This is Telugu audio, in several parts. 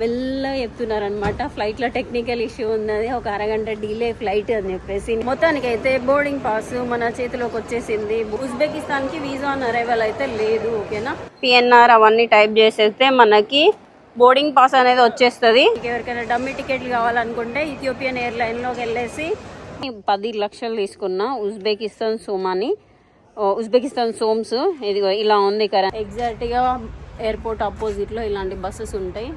మెల్లగా చెప్తున్నారనమాట. ఫ్లైట్లో టెక్నికల్ ఇష్యూ ఉన్నది, ఒక అరగంట డిలే ఫ్లైట్ అని చెప్పేసి. మొత్తానికి అయితే బోర్డింగ్ పాస్ మన చేతిలోకి వచ్చేసింది. ఉజ్బెకిస్తాన్కి వీసా ఆన్ అరైవల్ అయితే లేదు. ఓకేనా, పిఎన్ఆర్ అవన్నీ టైప్ చేసేస్తే మనకి బోర్డింగ్ పాస్ అనేది వచ్చేస్తుంది. ఎవరికైనా డమ్మీ టికెట్లు కావాలనుకుంటే ఇథియోపియన్ ఎయిర్లైన్లోకి వెళ్ళేసి 10 లక్షలు తీసుకున్నా ఉజ్బెకిస్తాన్ సోమాని, ఉజ్బెకిస్తాన్ సోమ్స్. ఇదిగో ఇలా ఉంది కదా, ఎగ్జాక్ట్గా ఎయిర్పోర్ట్ ఆపోజిట్లో ఇలాంటి బస్సెస్ ఉంటాయి.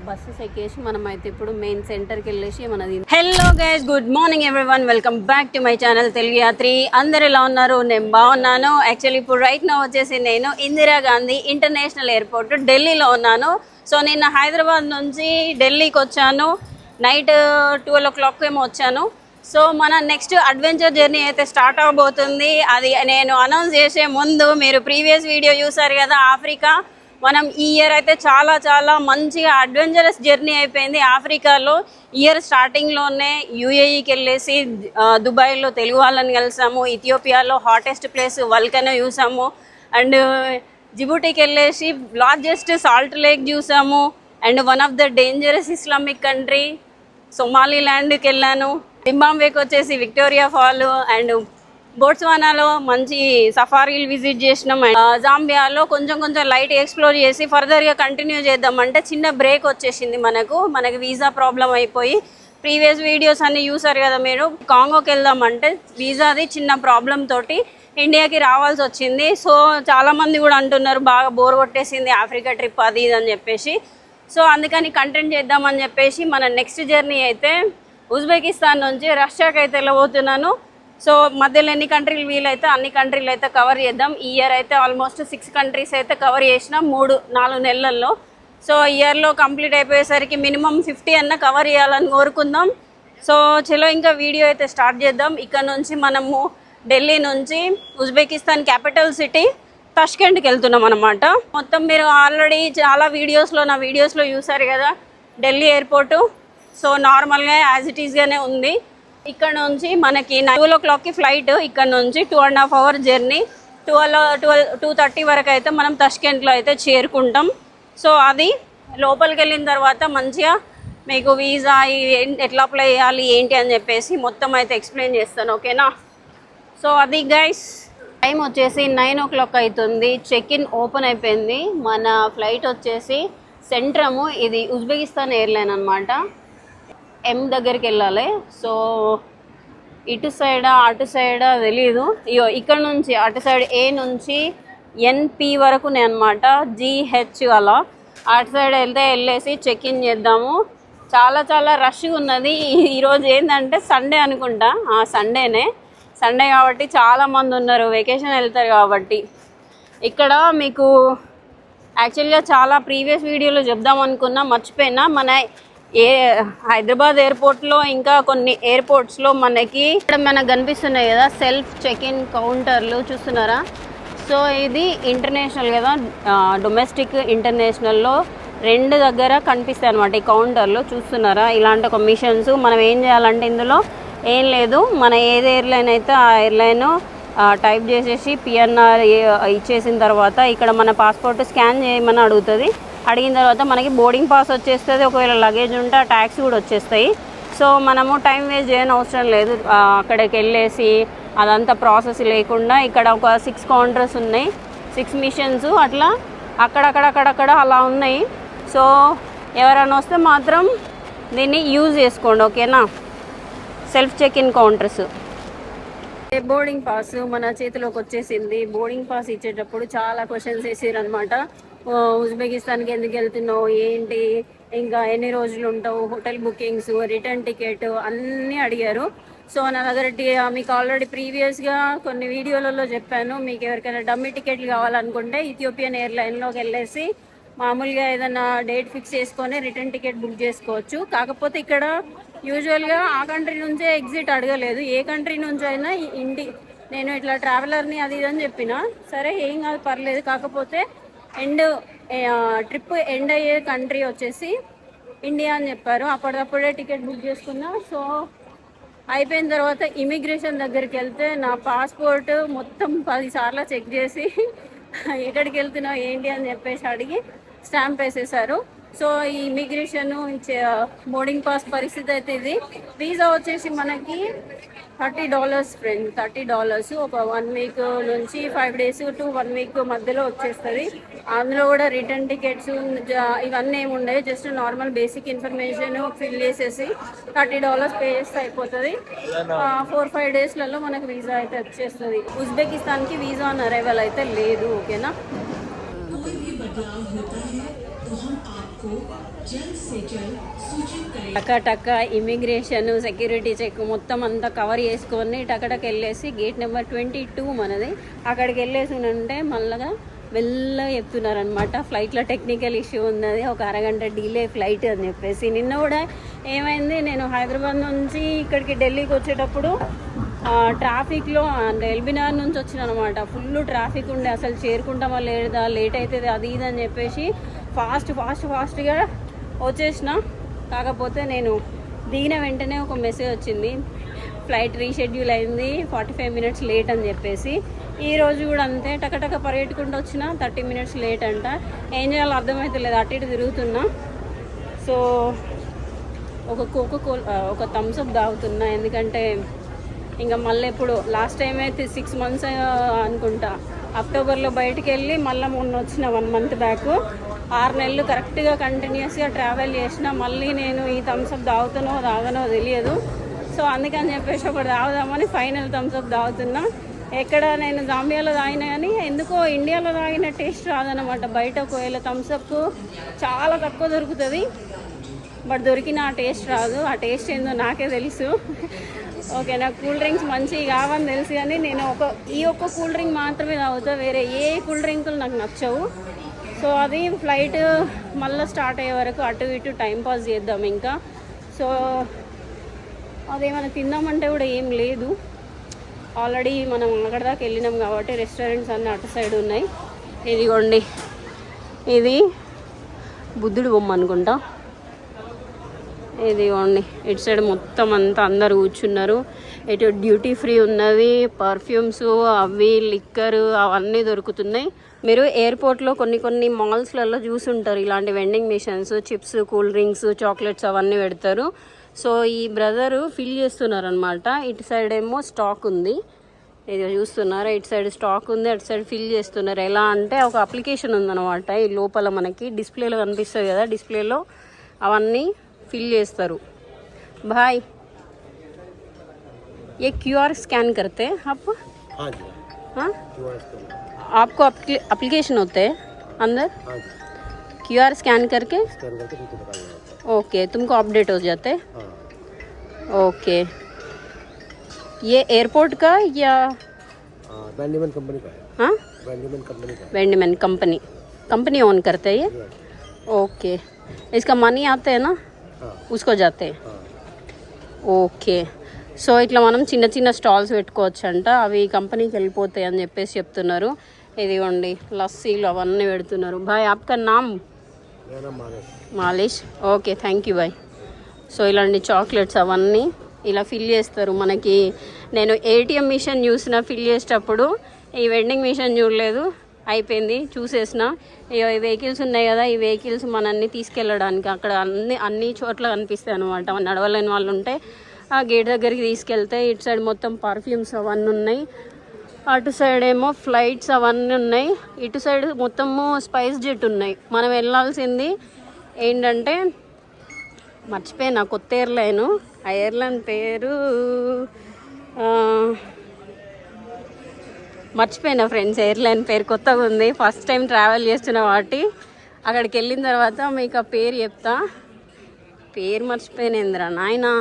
బస్సెస్ ఎక్కేసి మనం అయితే ఇప్పుడు మెయిన్ సెంటర్కి వెళ్ళేసి మనది. Hello guys, good morning everyone, welcome back to my channel Telugu Yatri. అందరు ఎలా ఉన్నారు? నేను బాగున్నాను. యాక్చువల్లీ ఇప్పుడు రైట్ నా వచ్చేసి నేను ఇందిరాగాంధీ ఇంటర్నేషనల్ ఎయిర్పోర్ట్ ఢిల్లీలో ఉన్నాను. సో నిన్న హైదరాబాద్ నుంచి ఢిల్లీకి వచ్చాను. నైట్ 12 o'clock ఏమో వచ్చాను. సో మన నెక్స్ట్ అడ్వెంచర్ జర్నీ అయితే స్టార్ట్ అవబోతుంది. అది నేను అనౌన్స్ చేసే ముందు మీరు ప్రీవియస్ వీడియో చూసారు కదా, ఆఫ్రికా. మనం ఈ ఇయర్ అయితే చాలా చాలా మంచిగా అడ్వెంచరస్ జర్నీ అయిపోయింది. ఆఫ్రికాలో ఇయర్ స్టార్టింగ్లోనే యూఏఈకి వెళ్ళేసి దుబాయ్లో తెలుగు వాళ్ళని కలిసాము. ఇథియోపియాలో హాటెస్ట్ ప్లేస్ వల్కనో చూసాము. అండ్ జిబూటీకి వెళ్ళేసి లార్జెస్ట్ సాల్ట్ లేక్ చూసాము. And one of the dangerous Islamic country సొమాలిలాండ్కి వెళ్ళాను. జింబాబ్వేకి వచ్చేసి విక్టోరియా ఫాల్. అండ్ బోట్స్వానాలో మంచి సఫారీలు విజిట్ చేసినాం. జాంబియాలో కొంచెం లైట్ ఎక్స్ప్లోర్ చేసి ఫర్దర్గా కంటిన్యూ చేద్దామంటే చిన్న బ్రేక్ వచ్చేసింది మనకి వీసా ప్రాబ్లం అయిపోయి. ప్రీవియస్ వీడియోస్ అన్ని చూసారు కదా మీరు. కాంగోకి వెళ్దామంటే వీసాది చిన్న ప్రాబ్లం తోటి ఇండియాకి రావాల్సి వచ్చింది. సో చాలామంది కూడా అంటున్నారు బాగా బోర్ కొట్టేసింది ఆఫ్రికా ట్రిప్ అది ఇది అని చెప్పేసి. సో అందుకని కంటెంట్ చేద్దామని చెప్పేసి మన నెక్స్ట్ జర్నీ అయితే ఉజ్బెకిస్తాన్ నుంచి రష్యాకి అయితే వెళ్ళబోతున్నాను. సో మధ్యలో ఎన్ని కంట్రీలు వీలైతే అన్ని కంట్రీలు అయితే కవర్ చేద్దాం. ఈ ఇయర్ అయితే ఆల్మోస్ట్ 6 కంట్రీస్ అయితే కవర్ చేసినాం 3-4 నెలల్లో. సో ఇయర్లో కంప్లీట్ అయిపోయేసరికి మినిమం 50 అన్న కవర్ చేయాలని కోరుకుందాం. సో చలో ఇంకా వీడియో అయితే స్టార్ట్ చేద్దాం. ఇక్కడ నుంచి మనము ఢిల్లీ నుంచి ఉజ్బెకిస్తాన్ క్యాపిటల్ సిటీ తష్కెంట్కి వెళ్తున్నాం అనమాట. మొత్తం మీరు ఆల్రెడీ చాలా నా వీడియోస్లో చూసారు కదా ఢిల్లీ ఎయిర్పోర్టు. సో నార్మల్గా యాజ్ ఇట్ ఈస్గానే ఉంది. ఇక్కడ నుంచి మనకి 12 o'clockకి ఫ్లైట్. ఇక్కడ నుంచి 2.5 hour జర్నీ. 2:30 వరకు అయితే మనం తష్కెంట్లో అయితే చేరుకుంటాం. సో అది లోపలికి వెళ్ళిన తర్వాత మంచిగా మీకు వీసా ఎట్లా అప్లై చేయాలి ఏంటి అని చెప్పేసి మొత్తం అయితే ఎక్స్ప్లెయిన్ చేస్తాను. ఓకేనా? సో అది గైస్, టైం వచ్చేసి 9 o'clock అవుతుంది. చెక్ ఇన్ ఓపెన్ అయిపోయింది. మన ఫ్లైట్ వచ్చేసి సెంట్రము, ఇది ఉజ్బెకిస్తాన్ ఎయిర్లైన్ అనమాట. ఎం దగ్గరికి వెళ్ళాలి. సో ఇటు సైడా అటు సైడా తెలీదు. ఇయో ఇక్కడ నుంచి అటు సైడ్ ఏ నుంచి ఎన్పి వరకు అనమాట, జిహెచ్ అలా అటు సైడ్ వెళ్ళేసి చెక్ ఇన్ చేద్దాము. చాలా రష్గా ఉన్నది. ఈరోజు ఏంటంటే సండే అనుకుంటా. సండే కాబట్టి చాలామంది ఉన్నారు, వెకేషన్ వెళ్తారు కాబట్టి. ఇక్కడ మీకు యాక్చువల్గా చాలా ప్రీవియస్ వీడియోలో చెప్దాం అనుకున్నా, మర్చిపోయినా. మన హైదరాబాద్ ఎయిర్పోర్ట్లో ఇంకా కొన్ని ఎయిర్పోర్ట్స్లో మనకి కనిపిస్తున్నాయి కదా సెల్ఫ్ చెక్ ఇన్ కౌంటర్లు, చూస్తున్నారా? సో ఇది ఇంటర్నేషనల్ కదా, డొమెస్టిక్ ఇంటర్నేషనల్లో 2 దగ్గర కనిపిస్తాయి అనమాట ఈ కౌంటర్లో. చూస్తున్నారా? ఇలాంటి ఒక మిషన్స్. మనం ఏం చేయాలంటే ఇందులో ఏం లేదు, మన ఏది ఎయిర్లైన్ అయితే ఆ ఎయిర్లైన్ టైప్ చేసేసి పిఎన్ఆర్ ఇచ్చేసిన తర్వాత ఇక్కడ మన పాస్పోర్ట్ స్కాన్ చేయమని అడుగుతుంది. అడిగిన తర్వాత మనకి బోర్డింగ్ పాస్ వచ్చేస్తుంది. ఒకవేళ లగేజ్ ఉంటే ఆ ట్యాక్స్ కూడా వచ్చేస్తాయి. సో మనము టైం వేస్ట్ చేయని అవసరం లేదు. అక్కడికి వెళ్ళేసి అదంతా ప్రాసెస్ లేకుండా ఇక్కడ ఒక 6 కౌంటర్స్ ఉన్నాయి, 6 మిషన్స్ అట్లా అక్కడక్కడ అలా ఉన్నాయి. సో ఎవరైనా వస్తే మాత్రం దీన్ని యూజ్ చేసుకోండి. ఓకేనా? Self check in counters. Boarding pass మన చేతిలోకి వచ్చేసింది. బోర్డింగ్ పాస్ ఇచ్చేటప్పుడు చాలా క్వశ్చన్స్ వేసారు అనమాట. ఉజ్బెకిస్తాన్కి ఎందుకు వెళ్తున్నావు, ఏంటి, ఇంకా ఎన్ని రోజులు ఉంటావు, హోటల్ బుకింగ్స్, రిటర్న్ టికెట్ అన్నీ అడిగారు. సో నా దగ్గర మీకు ఆల్రెడీ ప్రీవియస్గా కొన్ని వీడియోలలో చెప్పాను. మీకు ఎవరికైనా డమ్మీ టికెట్లు కావాలనుకుంటే ఇథియోపియన్ ఎయిర్లైన్లోకి వెళ్ళేసి మామూలుగా ఏదైనా డేట్ ఫిక్స్ చేసుకొని రిటర్న్ టికెట్ బుక్ చేసుకోవచ్చు. కాకపోతే ఇక్కడ యూజువల్గా ఆ కంట్రీ నుంచే ఎగ్జిట్ అడగలేదు. ఏ కంట్రీ నుంచి అయినా నేను ఇట్లా ట్రావెలర్ని అది ఇదని చెప్పిన, సరే ఏం కాదు పర్లేదు. కాకపోతే ట్రిప్ ఎండ్ అయ్యే కంట్రీ వచ్చేసి ఇండియా అని చెప్పారు. అప్పటికప్పుడే టికెట్ బుక్ చేసుకున్నా. సో అయిపోయిన తర్వాత ఇమిగ్రేషన్ దగ్గరికి వెళ్తే నా పాస్పోర్ట్ మొత్తం 10 సార్లు చెక్ చేసి ఎక్కడికి వెళ్తున్నావు ఏంటి అని చెప్పేసి అడిగి స్టాంప్ వేసేసారు. సో ఈ ఇమిగ్రేషన్ బోర్డింగ్ పాస్ పరిస్థితి అయితే ఇది. వీసా వచ్చేసి మనకి $30 ఫ్రెండ్, $30 ఒక 1 వీక్ నుంచి 5 days టు 1 week మధ్యలో వచ్చేస్తుంది. అందులో కూడా రిటర్న్ టికెట్స్ ఇవన్నీ ఏమి ఉండవు, just normal basic information fill చేసేసి $30 పే చేస్తే అయిపోతుంది. 4-5 daysలలో మనకు వీసా అయితే వచ్చేస్తుంది. ఉజ్బెకిస్తాన్కి వీసా ఆన్ అరైవల్ అయితే లేదు, ఓకేనా. టక ఇమిగ్రేషన్ సెక్యూరిటీ చెక్ మొత్తం అంతా కవర్ చేసుకొని టకటక వెళ్ళేసి గేట్ నెంబర్ 22 మనది, అక్కడికి వెళ్ళేసి ఉంటే మళ్ళగా వెళ్ళగా చెప్తున్నారనమాట ఫ్లైట్లో టెక్నికల్ ఇష్యూ ఉన్నది, ఒక అరగంట డిలే ఫ్లైట్ అని చెప్పేసి. నిన్న కూడా ఏమైంది, నేను హైదరాబాద్ నుంచి ఇక్కడికి ఢిల్లీకి వచ్చేటప్పుడు ట్రాఫిక్లో ఎల్బీనగర్ నుంచి వచ్చిన అనమాట. ఫుల్ ట్రాఫిక్ ఉండే, అసలు చేరుకుంటామా లేదా, లేట్ అవుతుంది అది ఇది అని చెప్పేసి ఫాస్ట్గా వచ్చేసిన. కాకపోతే నేను దిగిన వెంటనే ఒక మెసేజ్ వచ్చింది, ఫ్లైట్ రీషెడ్యూల్ అయింది, 45 minutes లేట్ అని చెప్పేసి. ఈరోజు కూడా అంతే, టకటక పరిగెట్టుకుంటూ వచ్చిన, 30 minutes లేట్ అంట. ఏం చేయాలో అర్థమవుతలేదు, అటు ఇటు తిరుగుతున్నా. సో ఒక ఒక థమ్స్అప్ తాగుతున్నా, ఎందుకంటే ఇంకా మళ్ళీ ఎప్పుడు లాస్ట్ టైం అయితే 6 months అనుకుంటా అక్టోబర్లో బయటికి వెళ్ళి మళ్ళీ మొన్న వచ్చిన 1 month బ్యాక్. 6 నెలలు కరెక్ట్గా కంటిన్యూస్గా ట్రావెల్ చేసిన. మళ్ళీ నేను ఈ థమ్స్అప్ తాగనో తెలియదు. సో అందుకని చెప్పేసి ఒకటి తాగుదామని ఫైనల్ థమ్స్అప్ తాగుతున్నా. ఎక్కడ నేను జాంబియాలో తాగినా కానీ ఎందుకో ఇండియాలో తాగిన టేస్ట్ రాదనమాట. బయట ఒకవేళ థమ్స్అప్ చాలా తక్కువ దొరుకుతుంది, బట్ దొరికిన ఆ టేస్ట్ రాదు. ఆ టేస్ట్ ఏందో నాకే తెలుసు. ఓకే, నాకు కూల్ డ్రింక్స్ మంచివి కావని తెలుసు, కానీ నేను ఈ ఒక్క కూల్ డ్రింక్ మాత్రమే తాగుతా, వేరే ఏ కూల్ డ్రింకులు నాకు నచ్చవు. సో అది ఫ్లైట్ మళ్ళీ స్టార్ట్ అయ్యే వరకు అటు ఇటు టైం పాస్ చేద్దాం ఇంకా. సో అదేమైనా తిందామంటే కూడా ఏం లేదు, ఆల్రెడీ మనం అక్కడ దాకా వెళ్ళినాం కాబట్టి రెస్టారెంట్స్ అన్నీ అటు సైడ్ ఉన్నాయి. ఇదిగోండి, ఇది బుద్ధుడు బొమ్మ అనుకుంటా. ఇదిగోండి, ఇటు సైడ్ మొత్తం అంతా అందరు కూర్చున్నారు. ఇటు డ్యూటీ ఫ్రీ ఉన్నది, పర్ఫ్యూమ్స్ అవి లిక్కర్ అవన్నీ దొరుకుతున్నాయి. మీరు ఎయిర్పోర్ట్లో కొన్ని మాల్స్లలో చూసుంటారు ఇలాంటి vending machines, chips, cool drinks, chocolates అవన్నీ పెడతారు. సో ఈ బ్రదరు ఫిల్ చేస్తున్నారు అనమాట. ఇటు సైడ్ ఏమో స్టాక్ ఉంది, ఇది చూస్తున్నారా, ఇటు సైడ్ స్టాక్ ఉంది, అటు సైడ్ ఫిల్ చేస్తున్నారు. ఎలా అంటే ఒక అప్లికేషన్ ఉందన్నమాట, ఈ లోపల మనకి డిస్ప్లేలో కనిపిస్తుంది కదా, డిస్ప్లేలో అవన్నీ ఫిల్ చేస్తారు. భాయ్ ये QR स्कैन करते हैं आप? हाँ जी, हाँ आपको एप्लीकेशन होते हैं अंदर? हाँ जी, QR स्कैन करके ओके, तुमको अपडेट हो जाते हैं? हाँ. ओके, ये एयरपोर्ट का या वेंडीमैन कंपनी का है? हाँ, वेंडीमैन कंपनी ओन करते हैं ये? ओके, इसका मनी आते हैं ना? हाँ. उसको जाते हैं? हाँ. ఓకే, సో ఇట్లా మనం చిన్న చిన్న స్టాల్స్ పెట్టుకోవచ్చు అంట, అవి కంపెనీకి వెళ్ళిపోతాయి అని చెప్పేసి చెప్తున్నారు. ఇదిగోండి లస్సీలు అవన్నీ పెడుతున్నారు. భాయ్ ఆప్కా నామ్? మాలేష్. ఓకే, థ్యాంక్ యూ భాయ్. సో ఇలాంటి చాక్లెట్స్ అవన్నీ ఇలా ఫిల్ చేస్తారు మనకి. నేను ఏటీఎం మిషన్ చూసిన ఫిల్ చేసేటప్పుడు, ఈ వెండింగ్ మిషన్ చూడలేదు, అయిపోయింది చూసేసిన. ఈ వెహికల్స్ ఉన్నాయి కదా, ఈ వెహికల్స్ మనల్ని తీసుకెళ్ళడానికి అక్కడ అన్ని చోట్ల కనిపిస్తాయి అనమాట. నడవలేని వాళ్ళు ఉంటే ఆ గేట్ దగ్గరికి తీసుకెళ్తే. ఇటు సైడ్ మొత్తం పర్ఫ్యూమ్స్ అవన్నీ ఉన్నాయి, అటు సైడ్ ఏమో ఫ్లైట్స్ అవన్నీ ఉన్నాయి, ఇటు సైడ్ మొత్తము స్పైస్ జెట్ ఉన్నాయి. మనం వెళ్ళాల్సింది ఏంటంటే మర్చిపోయినా, కొత్త ఎయిర్లైను. ఆ ఎయిర్లైన్ పేరు మర్చిపోయినా ఫ్రెండ్స్, ఎయిర్లైన్ పేరు కొత్తగా ఉంది, ఫస్ట్ టైం ట్రావెల్ చేస్తున్నా కాబట్టి. అక్కడికి వెళ్ళిన తర్వాత మీకు ఆ పేరు చెప్తా. పేరు మర్చిపోయినేంద్రా నాయనా.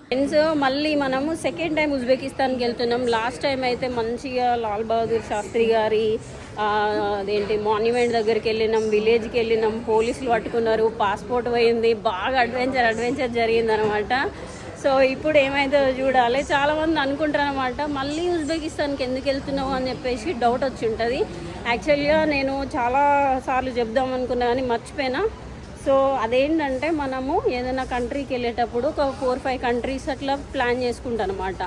ఫ్రెండ్స్ మళ్ళీ మనము సెకండ్ టైం ఉజ్బెకిస్తాన్కి వెళ్తున్నాం. లాస్ట్ టైం అయితే మంచిగా లాల్ బహదూర్ శాస్త్రి గారి అదేంటి మాన్యుమెంట్ దగ్గరికి వెళ్ళినాం, విలేజ్కి వెళ్ళినాం, పోలీసులు పట్టుకున్నారు, పాస్పోర్ట్ పోయింది, బాగా అడ్వెంచర్ జరిగిందనమాట. సో ఇప్పుడు ఏమైతే చూడాలి. చాలామంది అనుకుంటారు అనమాట, మళ్ళీ ఉజ్బెకిస్తాన్కి ఎందుకు వెళ్తున్నావు అని చెప్పేసి డౌట్ వచ్చి ఉంటుంది. యాక్చువల్గా నేను చాలా సార్లు చెప్దాం అనుకున్నా కానీ మర్చిపోయినా. సో అదేంటంటే మనము ఏదైనా కంట్రీకి వెళ్ళేటప్పుడు ఒక 4-5 కంట్రీస్ అట్లా ప్లాన్ చేసుకుంటాం అనమాట.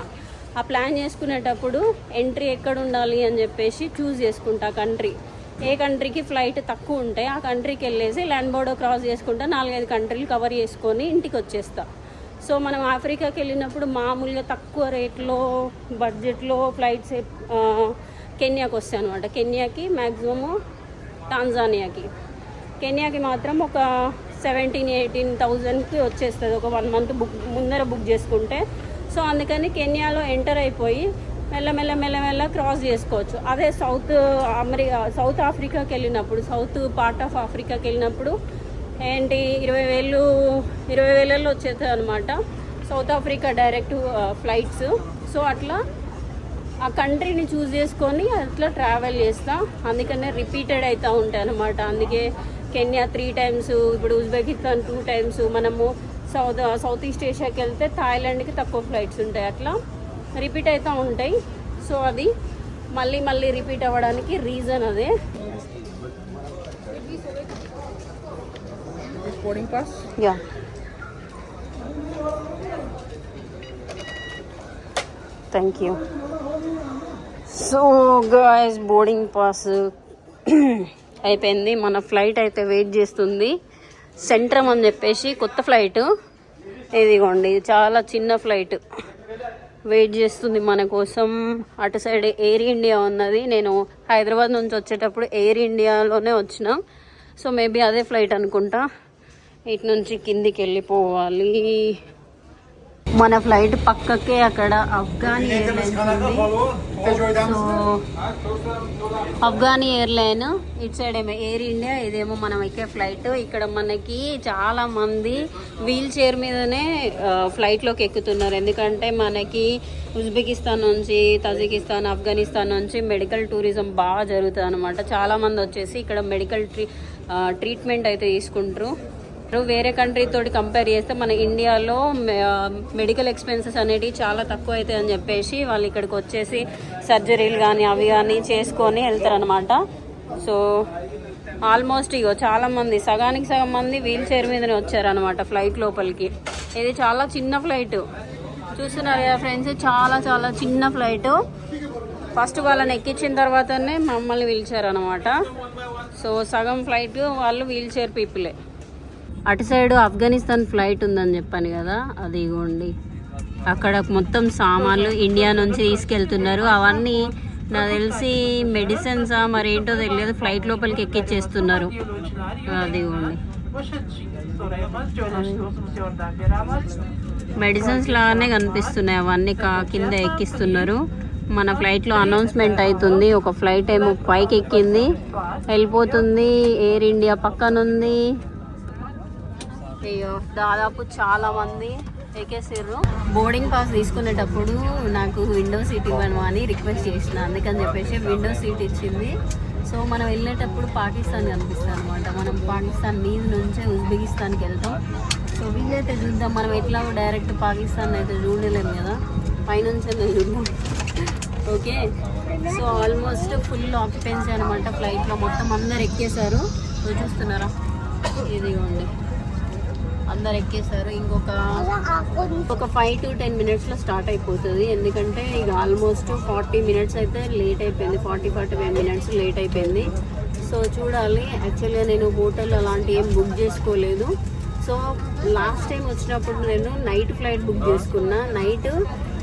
ఆ ప్లాన్ చేసుకునేటప్పుడు ఎంట్రీ ఎక్కడ ఉండాలి అని చెప్పేసి చూస్ చేసుకుంటా కంట్రీ. ఏ కంట్రీకి ఫ్లైట్ తక్కువ ఉంటాయి ఆ కంట్రీకి వెళ్ళేసి ల్యాండ్ బోర్డర్ క్రాస్ చేసుకుంటా 4-5 కంట్రీలు కవర్ చేసుకొని ఇంటికి వచ్చేస్తా. సో మనం ఆఫ్రికాకి వెళ్ళినప్పుడు మామూలుగా తక్కువ రేట్లో బడ్జెట్లో ఫ్లైట్స్ కెన్యాకి వస్తాయి అనమాట. కెన్యాకి మ్యాక్సిమము కెన్యాకి మాత్రం ఒక 17,000-18,000కి వచ్చేస్తుంది ఒక 1 మంత్ ముందర బుక్ చేసుకుంటే. సో అందుకని కెన్యాలో ఎంటర్ అయిపోయి మెల్ల క్రాస్ చేసుకోవచ్చు. అదే సౌత్ ఆఫ్రికాకి వెళ్ళినప్పుడు సౌత్ పార్ట్ ఆఫ్ ఆఫ్రికాకి వెళ్ళినప్పుడు ఏంటి 20,000లో వచ్చేస్తుంది అనమాట south Africa direct flights. So అట్లా ఆ కంట్రీని చూస్ చేసుకొని అట్లా ట్రావెల్ చేస్తా. అందుకనే రిపీటెడ్ అవుతూ ఉంటాయి అనమాట. అందుకే కెన్యా 3 times, ఇప్పుడు ఉజ్బెకిస్తాన్ 2 times, మనము సౌత్ ఈస్ట్ ఏషియాకి వెళ్తే థాయిలాండ్కి తక్కువ ఫ్లైట్స్ ఉంటాయి. అట్లా రిపీట్ అవుతూ ఉంటాయి. సో అది మళ్ళీ రిపీట్ అవ్వడానికి రీజన్ అదే. Boarding pass? Yeah. Thank you. So guys boarding pass అయిపోయింది. మన ఫ్లైట్ అయితే వెయిట్ చేస్తుంది. సెంట్రమ్ అని చెప్పేసి కొత్త ఫ్లైట్. ఇదిగోండి చాలా చిన్న ఫ్లైట్ వెయిట్ చేస్తుంది మన కోసం. అటు సైడ్ ఎయిర్ ఇండియా ఉన్నది. నేను హైదరాబాద్ నుంచి వచ్చేటప్పుడు ఎయిర్ ఇండియాలోనే వచ్చిన. సో మేబీ అదే ఫ్లైట్ అనుకుంటా. ఇటు నుంచి కిందికి వెళ్ళిపోవాలి. మన ఫ్లైట్ పక్కకే అక్కడ అఫ్ఘానీ ఎయిర్లైన్స్ ఉంది. సో అఫ్ఘానీ ఎయిర్లైన్ ఇటు సైడ్ ఏమో ఎయిర్ ఇండియా, ఇదేమో మనం ఎక్కే ఫ్లైట్. ఇక్కడ మనకి చాలా మంది వీల్ చైర్ మీదనే ఫ్లైట్లోకి ఎక్కుతున్నారు. ఎందుకంటే మనకి ఉజ్బెకిస్తాన్ నుంచి, తజికిస్తాన్, ఆఫ్ఘనిస్తాన్ నుంచి మెడికల్ టూరిజం బాగా జరుగుతుంది అనమాట. చాలామంది వచ్చేసి ఇక్కడ మెడికల్ ట్రీట్మెంట్ అయితే తీసుకుంటారు. వేరే కంట్రీ తోటి కంపేర్ చేస్తే మన ఇండియాలో మెడికల్ ఎక్స్పెన్సెస్ అనేవి చాలా తక్కువ అవుతాయి అని చెప్పేసి వాళ్ళు ఇక్కడికి వచ్చేసి సర్జరీలు కానీ అవి కానీ చేసుకొని వెళ్తారనమాట. సో ఆల్మోస్ట్ చాలామంది సగానికి సగం మంది వీల్ చైర్ మీదనే వచ్చారనమాట ఫ్లైట్ లోపలికి. ఇది చాలా చిన్న ఫ్లైట్ చూస్తున్నారు కదా ఫ్రెండ్స్, చాలా చిన్న ఫ్లైట్. ఫస్ట్ వాళ్ళని ఎక్కించిన తర్వాతనే మమ్మల్ని పిలిచారనమాట. సో సగం ఫ్లైట్ వాళ్ళు వీల్ చైర్ పీపులే. అటు సైడ్ ఆఫ్ఘనిస్తాన్ ఫ్లైట్ ఉందని చెప్పాను కదా, అది ఇగోండి అక్కడ మొత్తం సామాన్లు ఇండియా నుంచి తీసుకెళ్తున్నారు. అవన్నీ నాకు తెలిసి మెడిసిన్సా మరేంటో తెలియదు, ఫ్లైట్ లోపలికి ఎక్కిచ్చేస్తున్నారు. అది ఇగోండి మెడిసిన్స్ లాగానే కనిపిస్తున్నాయి. అవన్నీ కింద ఎక్కిస్తున్నారు. మన ఫ్లైట్లో అనౌన్స్మెంట్ అవుతుంది. ఒక ఫ్లైట్ ఏమో పైకి ఎక్కింది వెళ్ళిపోతుంది. ఎయిర్ ఇండియా పక్కనుంది. అయ్యో దాదాపు చాలా మంది ఎక్కేసారు. బోర్డింగ్ పాస్ తీసుకునేటప్పుడు నాకు విండో సీట్ ఇవ్వను అని రిక్వెస్ట్ చేసిన, అందుకని చెప్పేసి విండో సీట్ ఇచ్చింది. సో మనం వెళ్ళేటప్పుడు పాకిస్తాన్ కనిపిస్తుంది అనమాట. మనం పాకిస్తాన్ మీద నుంచే ఉజ్బెకిస్తాన్కి వెళ్తాం. సో వీళ్ళైతే చూద్దాం, మనం ఎట్లా డైరెక్ట్ పాకిస్తాన్ అయితే చూడలేము కదా, పైనుంచి చూద్దాం. Okay, so almost full occupancy అనమాట ఫ్లైట్లో. మొత్తం అందరు ఎక్కేశారు. చూస్తున్నారా, ఇదిగోండి అందరు ఎక్కేసారు. ఇంకొక 5 to 10 minutesలో స్టార్ట్ అయిపోతుంది. ఎందుకంటే ఇక ఆల్మోస్ట్ 40 minutes అయితే లేట్ అయిపోయింది. 40-45 minutes లేట్ అయిపోయింది. సో చూడాలి. యాక్చువల్గా నేను హోటల్ అలాంటి ఏం బుక్ చేసుకోలేదు. సో లాస్ట్ టైం వచ్చినప్పుడు నేను నైట్ ఫ్లైట్ బుక్ చేసుకున్నా. నైట్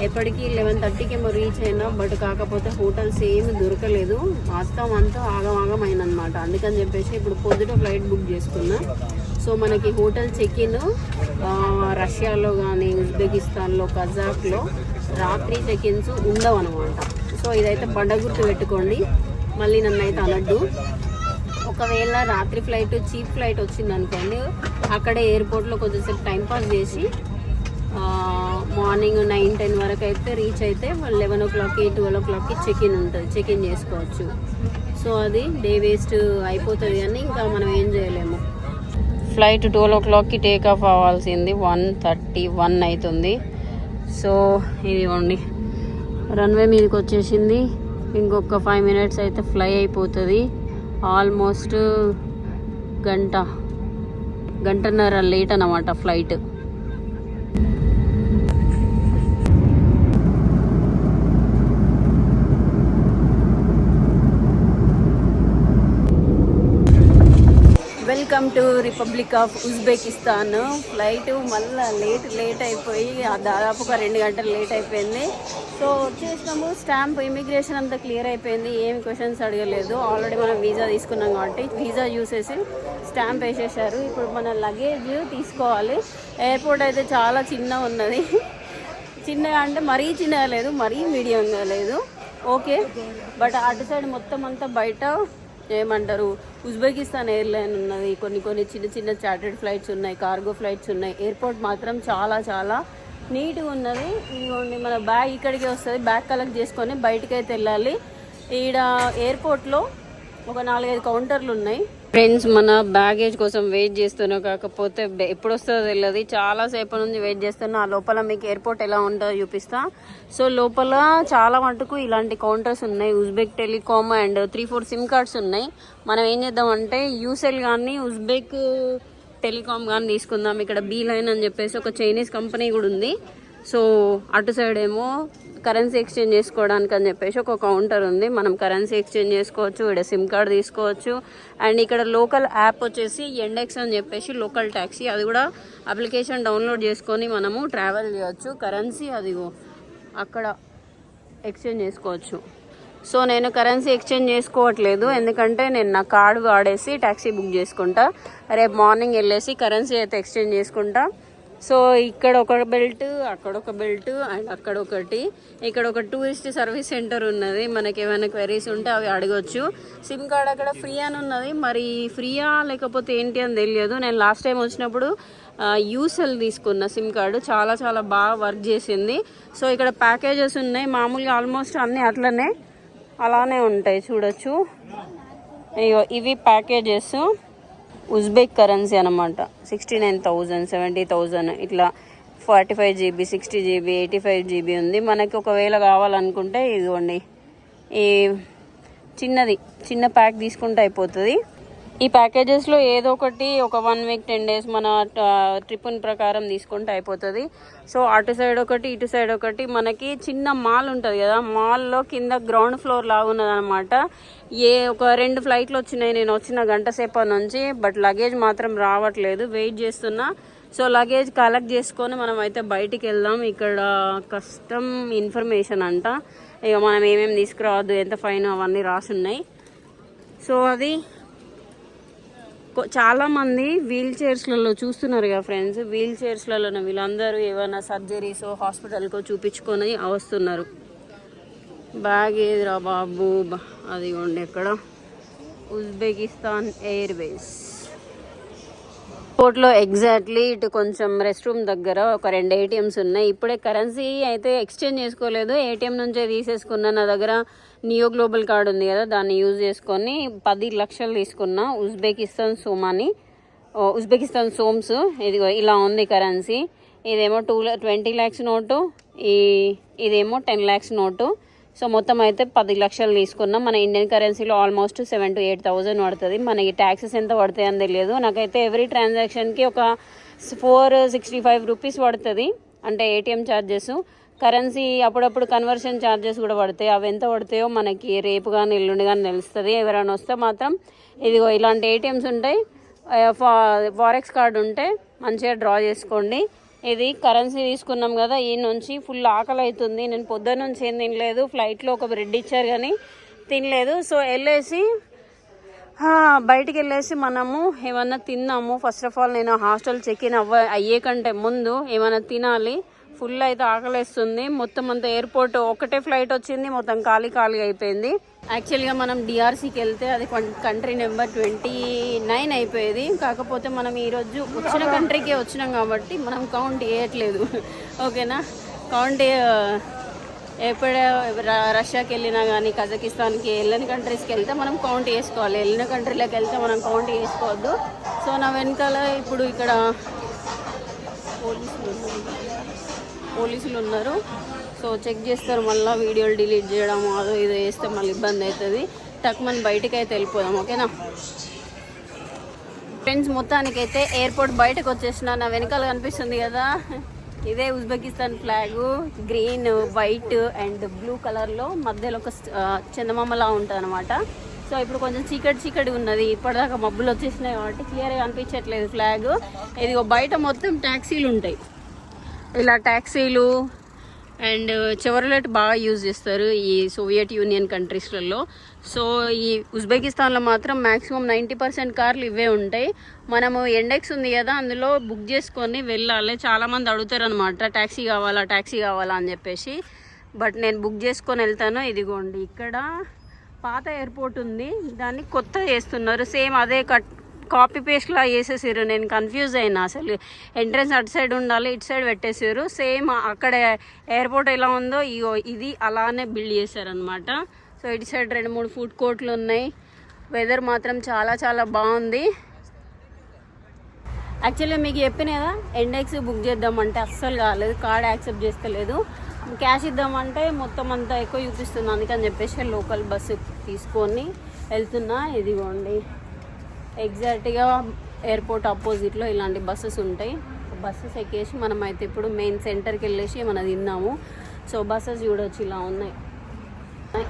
ఎప్పటికీ 11:30కి ఏమో రీచ్ అయినా. బట్ కాకపోతే హోటల్స్ ఏమి దొరకలేదు. మొత్తం అంతా ఆగం అయిందనమాట. అందుకని చెప్పేసి ఇప్పుడు పొద్దుట ఫ్లైట్ బుక్ చేసుకున్నా. సో మనకి హోటల్ చెక్-ఇన్ రష్యాలో కానీ ఉజ్బెకిస్తాన్లో, కజాక్లో రాత్రి చెక్-ఇన్స్ ఉండవు అనమాట. సో ఇదైతే గుర్తు పెట్టుకోండి, మళ్ళీ నన్ను అయితే అనద్దు. ఒకవేళ రాత్రి ఫ్లైట్ చీప్ ఫ్లైట్ వచ్చింది అనుకోండి, అక్కడే ఎయిర్పోర్ట్లో కొద్దిసేపు టైంపాస్ చేసి మార్నింగ్ 9-10 వరకు అయితే రీచ్ అయితే 11 o'clockకి 12 o'clockకి చెక్-ఇన్ ఉంటుంది, చెక్-ఇన్ చేసుకోవచ్చు. సో అది డే వేస్ట్ అయిపోతుంది అని ఇంకా మనం ఏం చేయలేము. ఫ్లైట్ 12 o'clockకి టేక్ ఆఫ్ అవ్వాల్సింది, 1:31 అవుతుంది. సో ఇదిగోండి రన్వే మీదకి వచ్చేసింది. ఇంకొక 5 minutes అయితే ఫ్లై అయిపోతుంది. ఆల్మోస్ట్ గంటన్నర లేట్ అన్నమాట flight. Republic of Uzbekistan. Flight మళ్ళీ లేట్ అయిపోయి దాదాపు ఒక 2 గంటలు లేట్ అయిపోయింది. సో వచ్చేసినాము. స్టాంప్ ఇమిగ్రేషన్ అంతా క్లియర్ అయిపోయింది, ఏమి క్వశ్చన్స్ అడగలేదు. ఆల్రెడీ మనం వీసా తీసుకున్నాం కాబట్టి వీసా చూసేసి స్టాంప్ వేసేసారు. ఇప్పుడు మన లగేజ్ తీసుకోవాలి. ఎయిర్పోర్ట్ అయితే చాలా చిన్నగా ఉన్నది. చిన్నగా అంటే మరీ చిన్నగా లేదు, మరీ మీడియంగా లేదు, ఓకే. బట్ అటు సైడ్ మొత్తం అంతా బయట ఏమంటారు ఉజ్బెకిస్తాన్ ఎయిర్లైన్ ఉన్నది. కొన్ని చిన్న చార్టెడ్ ఫ్లైట్స్ ఉన్నాయి, కార్గో ఫ్లైట్స్ ఉన్నాయి. ఎయిర్పోర్ట్ మాత్రం చాలా నీట్గా ఉన్నది. ఇదిగోండి మన బ్యాగ్ ఇక్కడికి వస్తుంది. బ్యాగ్ కలెక్ట్ చేసుకొని బయటికి అయితే వెళ్ళాలి. ఈడ ఎయిర్పోర్ట్లో ఒక 4-5 కౌంటర్లు ఉన్నాయి. ఫ్రెండ్స్ మన బ్యాగేజ్ కోసం వెయిట్ చేస్తున్నా, కాకపోతే ఎప్పుడు వస్తుందో తెలియదు. చాలాసేపు నుంచి వెయిట్ చేస్తున్నా. ఆ లోపల మీకు ఎయిర్పోర్ట్ ఎలా ఉంటుందో చూపిస్తా. సో లోపల చాలా మటుకు ఇలాంటి కౌంటర్స్ ఉన్నాయి. Uzbek telecom and 3-4 SIM cards ఉన్నాయి. మనం ఏం చేద్దామంటే యూసెల్ కానీ ఉజ్బెక్ టెలికామ్ కానీ తీసుకుందాం. ఇక్కడ బీ లైన్ అని చెప్పేసి ఒక చైనీస్ కంపెనీ కూడా ఉంది. సో అటు సైడ్ ఏమో కరెన్సీ ఎక్స్చేంజ్ చేసుకోవడానికి అని చెప్పేసి ఒక కౌంటర్ ఉంది. మనం కరెన్సీ ఎక్స్చేంజ్ చేసుకోవచ్చు, ఇక్కడ సిమ్ కార్డ్ తీసుకోవచ్చు. అండ్ ఇక్కడ లోకల్ యాప్ వచ్చేసి ఎండెక్స్ అని చెప్పేసి లోకల్ ట్యాక్సీ, అది కూడా అప్లికేషన్ డౌన్లోడ్ చేసుకొని మనము ట్రావెల్ చేయవచ్చు. కరెన్సీ అదిగో అక్కడ ఎక్స్చేంజ్ చేసుకోవచ్చు. సో నేను కరెన్సీ ఎక్స్చేంజ్ చేసుకోవట్లేదు, ఎందుకంటే నేను నా కార్డు వాడేసి ట్యాక్సీ బుక్ చేసుకుంటా. రేపు మార్నింగ్ వెళ్ళేసి కరెన్సీ అయితే ఎక్స్చేంజ్ చేసుకుంటా. సో ఇక్కడ ఒక బెల్ట్, అక్కడ ఒక బెల్ట్ అండ్ అక్కడ ఒకటి. ఇక్కడ ఒక టూరిస్ట్ సర్వీస్ సెంటర్ ఉన్నది. మనకి ఏమైనా క్వెరీస్ ఉంటే అవి అడగొచ్చు. సిమ్ కార్డ్ అక్కడ ఫ్రీ అని ఉన్నది, మరి ఫ్రీయా లేకపోతే ఏంటి అని తెలియదు. నేను లాస్ట్ టైం వచ్చినప్పుడు యూసెల్ తీసుకున్న సిమ్ కార్డు, చాలా బాగా వర్క్ చేసింది. సో ఇక్కడ ప్యాకేజెస్ ఉన్నాయి. మామూలుగా ఆల్మోస్ట్ అన్నీ అలానే ఉంటాయి, చూడొచ్చు. ఇవి ప్యాకేజెస్ ఉజ్బెక్ కరెన్సీ అనమాట. 69,000, 70,000 ఇట్లా 45 GB, 60 GB, 85 GB ఉంది. మనకి ఒకవేళ కావాలనుకుంటే ఇదిగోండి ఈ చిన్న ప్యాక్ తీసుకుంటే అయిపోతుంది. ఈ ప్యాకేజెస్లో ఏదో ఒకటి ఒక 1 week 10 days మన ట్రిప్ ప్రకారం తీసుకుంటే అయిపోతుంది. సో అటు సైడ్ ఒకటి, ఇటు సైడ్ ఒకటి. మనకి చిన్న మాల్ ఉంటుంది కదా, మాల్లో కింద గ్రౌండ్ ఫ్లోర్ లాగా ఉన్నది అనమాట. ఒక 2 ఫ్లైట్లు వచ్చినాయి నేను వచ్చిన గంట సేపటి నుంచి. బట్ లగేజ్ మాత్రం రావట్లేదు, వెయిట్ చేస్తున్నా. సో లగేజ్ కలెక్ట్ చేసుకొని మనం అయితే బయటికి వెళ్దాం. ఇక్కడ కస్టమ్ ఇన్ఫర్మేషన్ అంట, ఇక మనం ఏమేమి తీసుకురావద్దు, ఎంత ఫైన్ అవన్నీ రాసున్నాయి. సో అది చాలామంది వీల్ చైర్స్లలో చూస్తున్నారు కదా ఫ్రెండ్స్, వీల్ చైర్స్లలో వీళ్ళందరూ ఏమైనా సర్జరీస్ హాస్పిటల్కో చూపించుకొని వస్తున్నారు. బ్యాగ్ ఏదిరా బాబు, అదిగోండి ఎక్కడ ఉజ్బెకిస్తాన్ ఎయిర్వేస్ ఎయిర్పోర్ట్లో ఎగ్జాక్ట్లీ ఇటు కొంచెం రెస్ట్ రూమ్ దగ్గర ఒక 2 ATMs ఉన్నాయి. ఇప్పుడే కరెన్సీ అయితే ఎక్స్చేంజ్ చేసుకోలేదు, ATM నుంచే తీసేసుకున్నా. నా దగ్గర నియో గ్లోబల్ కార్డ్ ఉంది కదా, దాన్ని యూజ్ చేసుకొని 10 లక్షలు తీసుకున్నా. ఉజ్బెకిస్తాన్ సోమ్స్. ఇదిగో ఇలా ఉంది కరెన్సీ. ఇదేమో 20 lakhs నోటు, ఇదేమో 10 lakhs నోటు. సో మొత్తం అయితే 10 లక్షలు తీసుకున్నాం. మన ఇండియన్ కరెన్సీలో ఆల్మోస్ట్ 7,000 to 8,000 పడుతుంది. మనకి ట్యాక్సెస్ ఎంత పడతాయి అని తెలియదు. నాకైతే ఎవ్రీ ట్రాన్సాక్షన్కి ఒక 465 రూపీస్ పడుతుంది, అంటే ATM ఛార్జెస్. కరెన్సీ అప్పుడప్పుడు కన్వర్షన్ ఛార్జెస్ కూడా పడతాయి. అవి ఎంత పడతాయో మనకి రేపు కానీ ఎల్లుండి కానీ తెలుస్తుంది. ఎవరైనా వస్తే మాత్రం ఇదిగో ఇలాంటి ATMs ఉంటాయి, ఫారెక్స్ కార్డు ఉంటే మంచిగా డ్రా చేసుకోండి. ఇది కరెన్సీ తీసుకున్నాం కదా, ఈ నుంచి ఫుల్ ఆకలి అవుతుంది. నేను పొద్దున్న నుంచి ఏం తినలేదు. ఫ్లైట్లో ఒక బ్రెడ్ ఇచ్చారు కానీ తినలేదు. సో బయటికి వెళ్ళేసి మనము ఏమన్నా తిన్నాము. ఫస్ట్ ఆఫ్ ఆల్ నేను హాస్టల్ చెక్-ఇన్ అయ్యే కంటే ముందు ఏమైనా తినాలి. ఫుల్ అయితే ఆకలిస్తుంది. మొత్తం అంతా ఎయిర్పోర్ట్ ఒకటే ఫ్లైట్ వచ్చింది, మొత్తం ఖాళీ అయిపోయింది. యాక్చువల్గా మనం DRCకి వెళ్తే అది కంట్రీ నెంబర్ 29 అయిపోయేది. కాకపోతే మనం ఈరోజు వచ్చిన కంట్రీకే వచ్చినాం కాబట్టి మనం కౌంట్ చేయట్లేదు, ఓకేనా. కౌంట్ ఎప్పుడే రష్యాకి వెళ్ళినా కానీ కజకిస్తాన్కి వెళ్ళిన కంట్రీస్కి వెళ్తే మనం కౌంట్ చేసుకోవాలి. వెళ్ళిన కంట్రీలోకి వెళ్తే మనం కౌంట్ చేసుకోవద్దు. సో నా వెనకాల ఇప్పుడు ఇక్కడ పోలీసులు ఉన్నారు. సో చెక్ చేస్తారు, మళ్ళీ వీడియోలు డిలీట్ చేయడం అదో ఇదో వేస్తే మళ్ళీ ఇబ్బంది అవుతుంది. టక్మని బయటకు అయితే వెళ్ళిపోదాం, ఓకేనా ఫ్రెండ్స్. మొత్తానికైతే ఎయిర్పోర్ట్ బయటకు వచ్చేసిన. నా వెనకాల కనిపిస్తుంది కదా, ఇదే Uzbekistan flag. Green, white and blue కలర్లో మధ్యలో ఒక చందమామలా ఉంటుంది అనమాట. సో సో ఇప్పుడు కొంచెం చీకటి ఉన్నది, ఇప్పటిదాకా మబ్బులు వచ్చేసినాయి కాబట్టి క్లియర్గా అనిపించట్లేదు ఫ్లాగ్. ఇదిగో బయట మొత్తం ట్యాక్సీలు ఉంటాయి, ఇలా ట్యాక్సీలు అండ్ చెవర్లెట్ బాగా యూజ్ చేస్తారు ఈ సోవియట్ యూనియన్ కంట్రీస్లలో. సో ఈ ఉజ్బెకిస్తాన్లో మాత్రం మ్యాక్సిమం 90% కార్లు ఇవే ఉంటాయి. మనము ఎండెక్స్ ఉంది కదా, అందులో బుక్ చేసుకొని వెళ్ళాలి. చాలామంది అడుగుతారు అనమాట ట్యాక్సీ కావాలా అని చెప్పేసి. బట్ నేను బుక్ చేసుకొని వెళ్తాను. ఇదిగోండి ఇక్కడ పాత ఎయిర్పోర్ట్ ఉంది, దాన్ని కొత్త చేస్తున్నారు. సేమ్ అదే కాపీ పేస్ట్లా చేసేసారు. నేను కన్ఫ్యూజ్ అయినా, అసలు ఎంట్రన్స్ అటు సైడ్ ఉండాలి, ఇటు సైడ్ పెట్టేసారు. సేమ్ అక్కడ ఎయిర్పోర్ట్ ఎలా ఉందో ఇది అలానే బిల్డ్ చేశారనమాట. సో ఇటు సైడ్ 2-3 ఫుడ్ కోర్ట్లు ఉన్నాయి. వెదర్ మాత్రం చాలా చాలా బాగుంది. యాక్చువల్లీ మీకు చెప్పిన కదా, ఎండెక్స్ బుక్ చేద్దామంటే అస్సలు కాలేదు, కార్డ్ యాక్సెప్ట్ చేస్తలేదు. క్యాష్ ఇద్దామంటే మొత్తం అంతా ఎక్కువ చూపిస్తుంది. అందుకని చెప్పేసి లోకల్ బస్సు తీసుకొని వెళ్తున్నా. ఇదిగోండి ఎగ్జాక్ట్గా ఎయిర్పోర్ట్ ఆపోజిట్లో ఇలాంటి బస్సెస్ ఉంటాయి. బస్సెస్ ఎక్కేసి మనం అయితే ఇప్పుడు మెయిన్ సెంటర్కి వెళ్ళేసి మనం తిన్నాము. సో బస్సెస్ చూడొచ్చు ఇలా ఉన్నాయి.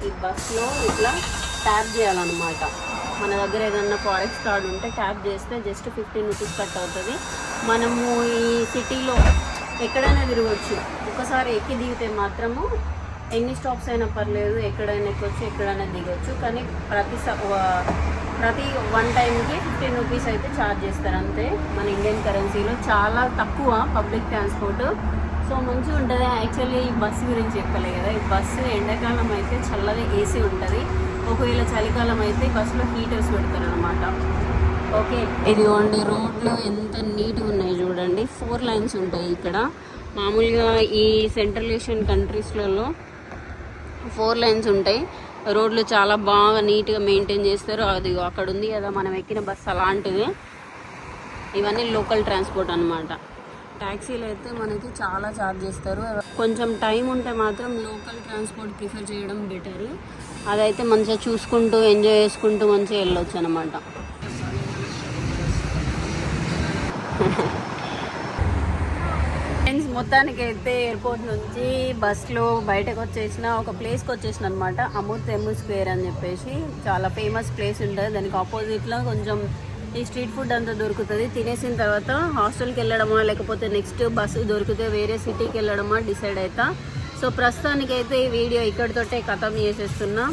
ఈ బస్లో ఇట్లా ట్యాప్ చేయాలన్నమాట. మన దగ్గర ఏదన్నా ఫారెక్స్ కార్డు ఉంటే ట్యాప్ చేస్తే జస్ట్ 15 రూపీస్ కట్ అవుతుంది. మనము ఈ సిటీలో ఎక్కడైనా తిరగవచ్చు. ఒకసారి ఎక్కి దిగితే మాత్రము ఎన్ని స్టాప్స్ అయినా పర్లేదు, ఎక్కడైనా ఎక్కొచ్చు, ఎక్కడైనా దిగొచ్చు. కానీ ప్రతి 1 టైంకి 15 రూపీస్ అయితే ఛార్జ్ చేస్తారు అంతే. మన ఇండియన్ కరెన్సీలో చాలా తక్కువ పబ్లిక్ ట్రాన్స్పోర్ట్. సో మంచిగా ఉంటుంది. యాక్చువల్లీ ఈ బస్సు గురించి చెప్పలే కదా, ఈ బస్సు ఎండాకాలం అయితే చల్లగా ఏసీ ఉంటుంది, ఒకవేళ చలికాలం అయితే బస్సులో హీటర్స్ పెడతారు అనమాట. ఓకే, ఇదిగోండి రోడ్లు ఎంత నీట్గా ఉన్నాయి చూడండి. 4 లైన్స్ ఉంటాయి ఇక్కడ. మామూలుగా ఈ సెంట్రల్ ఏషియన్ కంట్రీస్లలో 4 లైన్స్ ఉంటాయి. రోడ్లు చాలా బాగా నీట్గా మెయింటైన్ చేస్తారు. అది అక్కడ ఉంది కదా మనం ఎక్కిన బస్సు, అలాంటిది. ఇవన్నీ లోకల్ ట్రాన్స్పోర్ట్ అనమాట. ట్యాక్సీలు అయితే మనకి చాలా ఛార్జ్ చేస్తారు. కొంచెం టైం ఉంటే మాత్రం లోకల్ ట్రాన్స్పోర్ట్ ప్రిఫర్ చేయడం బెటరు. అదైతే మంచిగా చూసుకుంటూ ఎంజాయ్ చేసుకుంటూ మంచిగా వెళ్ళొచ్చు అనమాట. ఫ్రెండ్స్ మొత్తానికి అయితే ఎయిర్పోర్ట్ నుంచి బస్లో బయటకు వచ్చేసిన ఒక ప్లేస్కి వచ్చేసిన అనమాట. అమూర్ తెమ్ము స్క్వేర్ అని చెప్పేసి చాలా ఫేమస్ ప్లేస్ ఉంటుంది. దానికి ఆపోజిట్లో కొంచెం ఈ స్ట్రీట్ ఫుడ్ అంతా దొరుకుతుంది. తినేసిన తర్వాత హాస్టల్కి వెళ్ళడమా లేకపోతే నెక్స్ట్ బస్సు దొరికితే వేరే సిటీకి వెళ్ళడమా డిసైడ్ అవుతా. సో ప్రస్తుతానికైతే ఈ వీడియో ఇక్కడితోటే ఖతం చేసేస్తున్నా.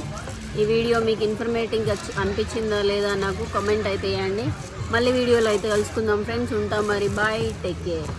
ఈ వీడియో మీకు ఇన్ఫర్మేటివ్గా అనిపించిందా లేదా నాకు కామెంట్ అయితే వేయండి. మళ్ళీ వీడియోలో అయితే కలుసుకుందాం ఫ్రెండ్స్. ఉంటాం మరి, బాయ్, టేక్ కేర్.